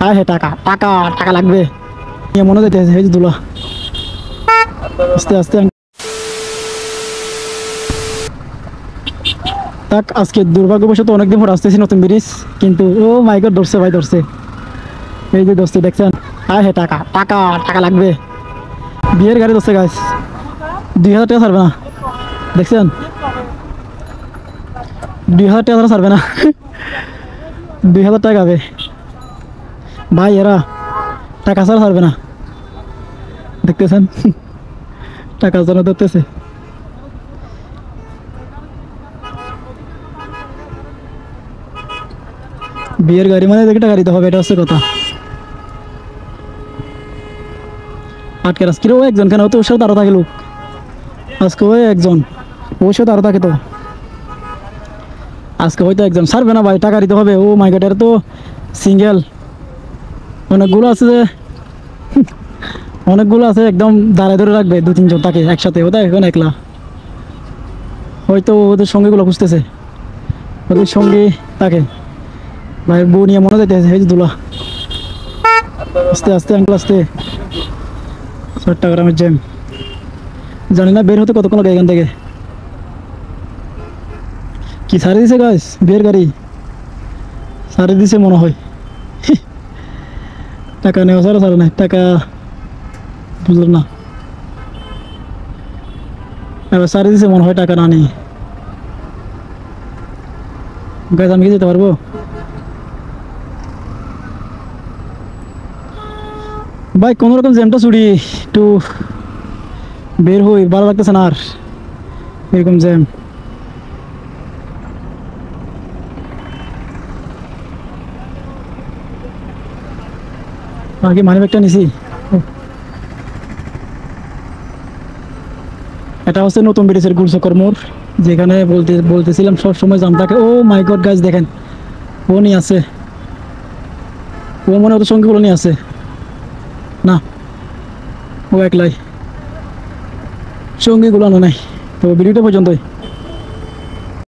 হ্যাঁ হ্যাঁ টাকা টাকা টাকা লাগবে মনে যাইতেছে এই যে দুলা আস্তে আস্তে তাক আজকে দুর্ভাগ্যবশত অনেকদিন পর আসতেছি নতুন ব্রিজ কিন্তু ও মাই গড ধরছে ভাই ধরছে এই যে ধরছে দেখছেন হ্যাঁ হ্যাঁ টাকা টাকা টাকা লাগবে বিয়ের গাড়ি ধরছে গাছ 2000 টাকা ছাড়বে না দেখছেন 2000 টাকা ছাড়বে না 2000 টাকা হবে ভাই এরা টাকা ছাড়া ছাড়বে না দেখতেছেন টাকা ছাড়া ধরতেছে বিয়ের গাড়ি মানে দেখে টাকা দিতে হবে এটা হচ্ছে কথা আটকে আজকেও একজন কেন তো ওর সাথে আরো থাকে লোক আজকে ওই একজন ওর সাথে আরো থাকে তো আজকে হয়তো একজন ছাড়বে না ভাই টাকা দিতে হবে ও মাই গড এর তো সিঙ্গেল অনেকগুলো আছে যে অনেকগুলো আছে একদম দাঁড়ায় ধরে রাখবে 2-3 জন তাকে একসাথে ওটা এখন একলা হয়তো ওদের সঙ্গীগুলো খুঁজতেছে ওদের সঙ্গী তাকে ভাইয়ের বউ নিয়ে মনে যাইতেছে এই যে দুলা আস্তে আস্তে আঙ্কেল আস্তে 60 গ্রামের জ্যাম জানি না বের হতে কতক্ষণ লাগে এখান থেকে কি সারে দিছে গাছ বিয়ের গাড়ি সারে দিছে মনে হয় টাকা নেওয়া ছাড়া ছাড়া নাই টাকা বুঝলাম না এবার সারে দিছে মনে হয় টাকা না নেই গাছ আমি কি যেতে পারবো ভাই কোনোরকম জ্যামটা ছুড়ি একটু বের হই ভালো লাগতেছে না আর এরকম জ্যাম আগে মানি ব্যাগটা নিছি এটা হচ্ছে নতুন ব্রিজের গুলচক্কর মোড় যেখানে বলতেছিলাম সব সময় জাম থাকে ও মাই গড গাছ দেখেন ও নিয়ে আছে ও মনে হতো সঙ্গীগুলো নিয়ে আছে না ও একলাই সঙ্গীগুলো আনো নাই তো ভিডিওটা পর্যন্তই